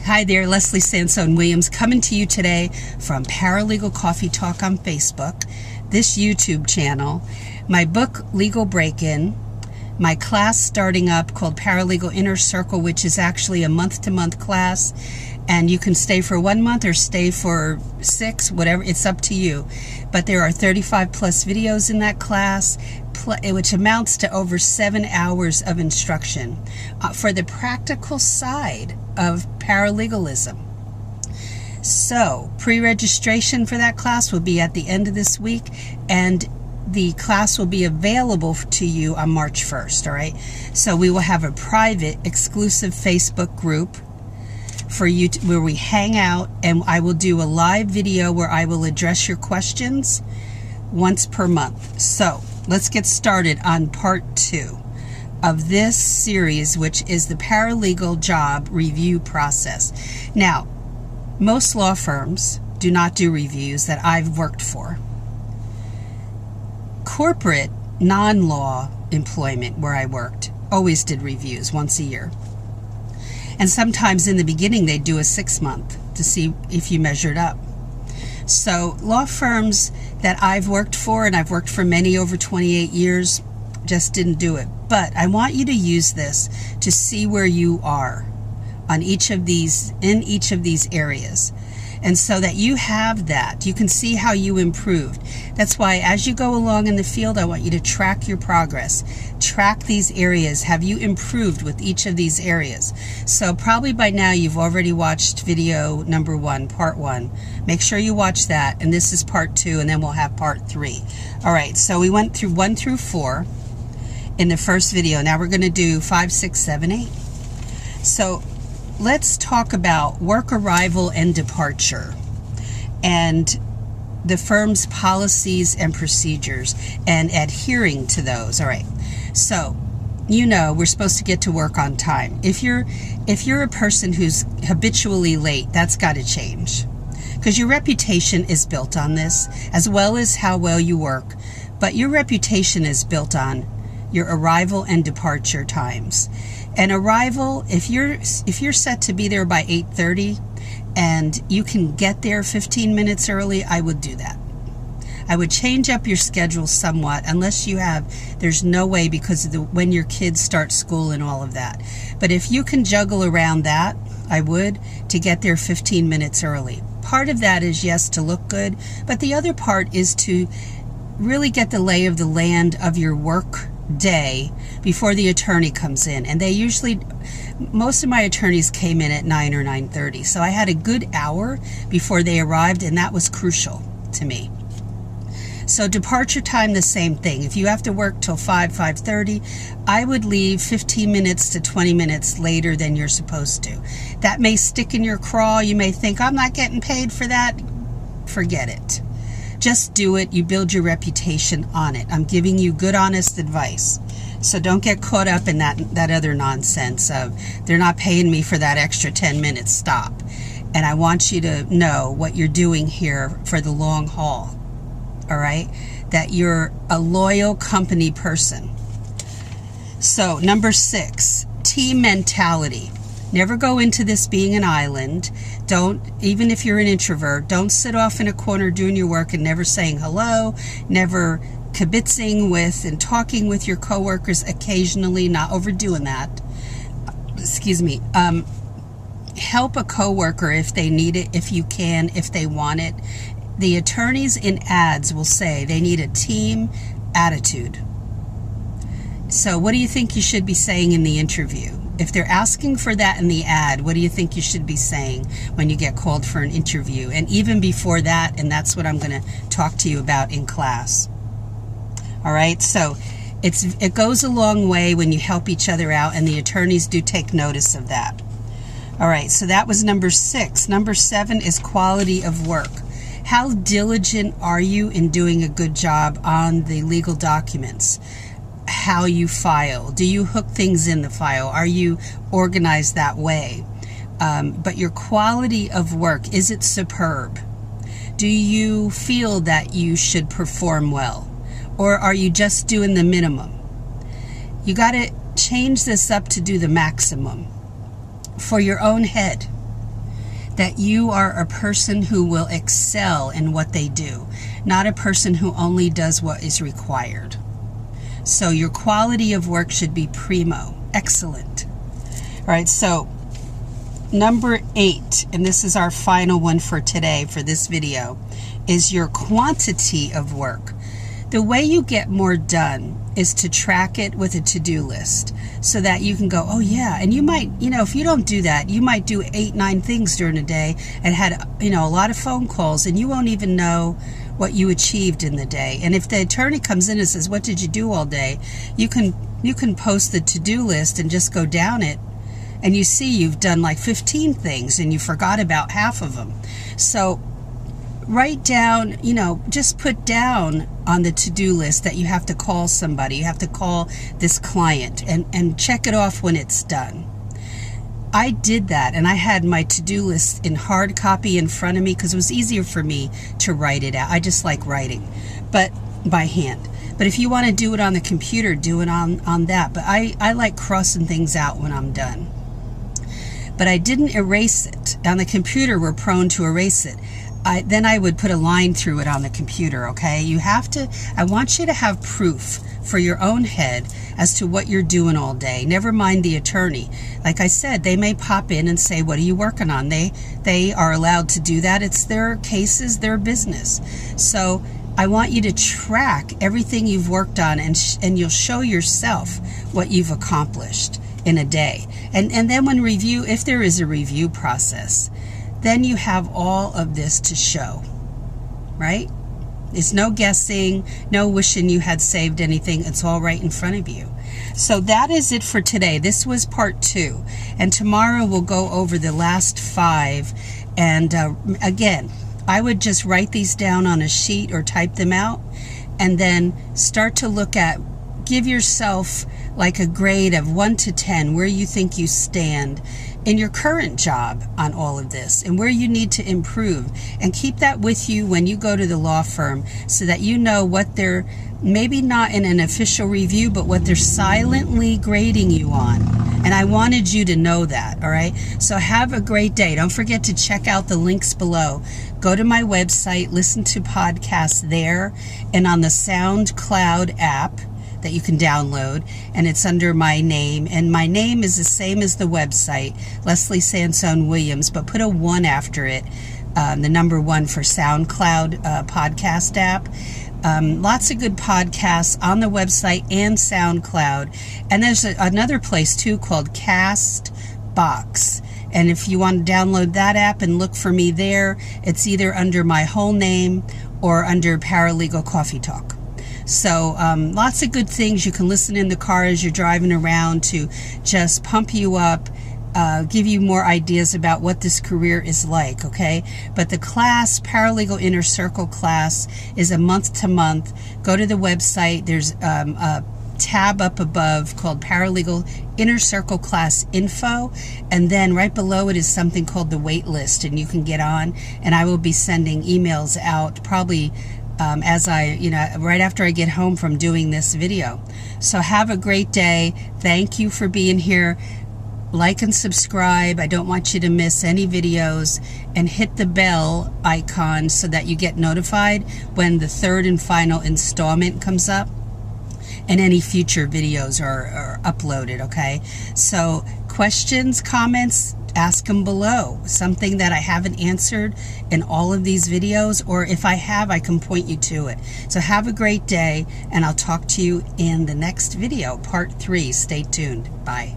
Hi there, Leslie Sansone Williams coming to you today from Paralegal Coffee Talk on Facebook, this YouTube channel, my book Legal Break-In, my class starting up called Paralegal Inner Circle, which is actually a month-to-month class, and you can stay for 1 month or stay for 6, whatever, it's up to you. But there are 35 plus videos in that class, which amounts to over 7 hours of instruction for the practical side of paralegalism. So pre-registration for that class will be at the end of this week, and the class will be available to you on March 1st, all right? So we will have a private, exclusive Facebook group for you where we hang out, and I will do a live video where I will address your questions once per month. So let's get started on part 2 of this series, which is the paralegal job review process. Now, most law firms do not do reviews that I've worked for. Corporate, non-law employment where I worked always did reviews once a year. And sometimes in the beginning they'd do a 6-month to see if you measured up. So law firms that I've worked for, and I've worked for many over 28 years, just didn't do it. But I want you to use this to see where you are on each of these, in each of these areas. And so that you have that, you can see how you improved. That's why as you go along in the field, I want you to track your progress. Track these areas. Have you improved with each of these areas? So probably by now you've already watched video number 1, part 1. Make sure you watch that, and this is part 2, and then we'll have part 3. All right, so we went through 1 through 4 in the first video. Now we're going to do 5, 6, 7, 8. So let's talk about work arrival and departure and the firm's policies and procedures and adhering to those. All right. So, you know, we're supposed to get to work on time. If you're a person who's habitually late, that's got to change, because your reputation is built on this, as well as how well you work. But your reputation is built on your arrival and departure times. And arrival, if you're set to be there by 8:30 and you can get there 15 minutes early, I would do that. I would change up your schedule somewhat, unless you have, there's no way because of when your kids start school and all of that. But if you can juggle around that, I would, to get there 15 minutes early. Part of that is, yes, to look good, but the other part is to really get the lay of the land of your work day before the attorney comes in. And they usually, most of my attorneys came in at 9 or 9:30, so I had a good hour before they arrived, and that was crucial to me. So departure time, the same thing. If you have to work till 5, 5:30, I would leave 15 minutes to 20 minutes later than you're supposed to. That may stick in your craw. You may think, I'm not getting paid for that. Forget it. Just do it. You build your reputation on it. I'm giving you good, honest advice. So don't get caught up in that other nonsense of, they're not paying me for that extra 10 minutes. Stop. And I want you to know what you're doing here for the long haul. All right? That you're a loyal company person. So number 6, team mentality. Never go into this being an island. Don't, even if you're an introvert, don't sit off in a corner doing your work and never saying hello, never kibitzing with and talking with your coworkers occasionally, not overdoing that. Excuse me. Help a coworker if they need it, if you can, if they want it. The attorneys in ads will say they need a team attitude. So what do you think you should be saying in the interview? If they're asking for that in the ad, what do you think you should be saying when you get called for an interview? And even before that, and that's what I'm going to talk to you about in class. All right, so it goes a long way when you help each other out, and the attorneys do take notice of that. All right, so that was number 6. Number 7 is quality of work. How diligent are you in doing a good job on the legal documents? How you file? Do you hook things in the file? Are you organized that way? But your quality of work, is it superb? Do you feel that you should perform well? Or are you just doing the minimum? You got to change this up to do the maximum for your own head. that you are a person who will excel in what they do, not a person who only does what is required. So your quality of work should be primo, excellent. All right, so number 8, and this is our final one for today for this video, is your quantity of work. The way you get more done is to track it with a to-do list so that you can go, oh yeah, and you might, if you don't do that, you might do 8-9 things during a day and had, a lot of phone calls, and you won't even know what you achieved in the day. And if the attorney comes in and says, what did you do all day? You can post the to-do list and just go down it, and you see you've done like 15 things and you forgot about half of them. So write down, just put down on the to-do list that you have to call somebody, you have to call this client, and check it off when it's done. I did that, and I had my to-do list in hard copy in front of me because it was easier for me to write it out. I just like writing, but by hand. But if you want to do it on the computer, do it on that. But I like crossing things out when I'm done. But I didn't erase it. On the computer, we're prone to erase it. Then I would put a line through it on the computer, okay? I want you to have proof for your own head as to what you're doing all day. Never mind the attorney. Like I said, they may pop in and say, what are you working on? They are allowed to do that. It's their cases, their business. So I want you to track everything you've worked on, and you'll show yourself what you've accomplished in a day. And then when if there is a review process, then you have all of this to show, right? It's no guessing, no wishing you had saved anything. It's all right in front of you. So that is it for today. This was part 2. And tomorrow we'll go over the last 5. And again, I would just write these down on a sheet or type them out, and then start to look at, give yourself like a grade of 1 to 10 where you think you stand in your current job on all of this and where you need to improve, and keep that with you when you go to the law firm so that you know what they're, maybe not in an official review, but what they're silently grading you on. And I wanted you to know that, all right? So have a great day. Don't forget to check out the links below. Go to my website, listen to podcasts there, and on the SoundCloud app that you can download, and it's under my name, and my name is the same as the website, Leslie Sansone Williams, but put a 1 after it, the number 1 for SoundCloud podcast app. Lots of good podcasts on the website and SoundCloud, and there's another place too called Castbox. And if you want to download that app and look for me there, it's either under my whole name or under Paralegal Coffee Talk. So lots of good things. You can listen in the car as you're driving around to just pump you up, give you more ideas about what this career is like, okay? But the class, Paralegal Inner Circle class, is a month to month. Go to the website. There's a tab up above called Paralegal Inner Circle Class Info, and then right below it is something called the wait list, and you can get on, and I will be sending emails out probably as right after I get home from doing this video. So have a great day. Thank you for being here. Like and subscribe. I don't want you to miss any videos, and hit the bell icon so that you get notified when the 3rd and final installment comes up and any future videos are uploaded, okay? So questions, comments, ask them below. Something that I haven't answered in all of these videos, or if I have, I can point you to it. So have a great day, and I'll talk to you in the next video, part 3. Stay tuned. Bye.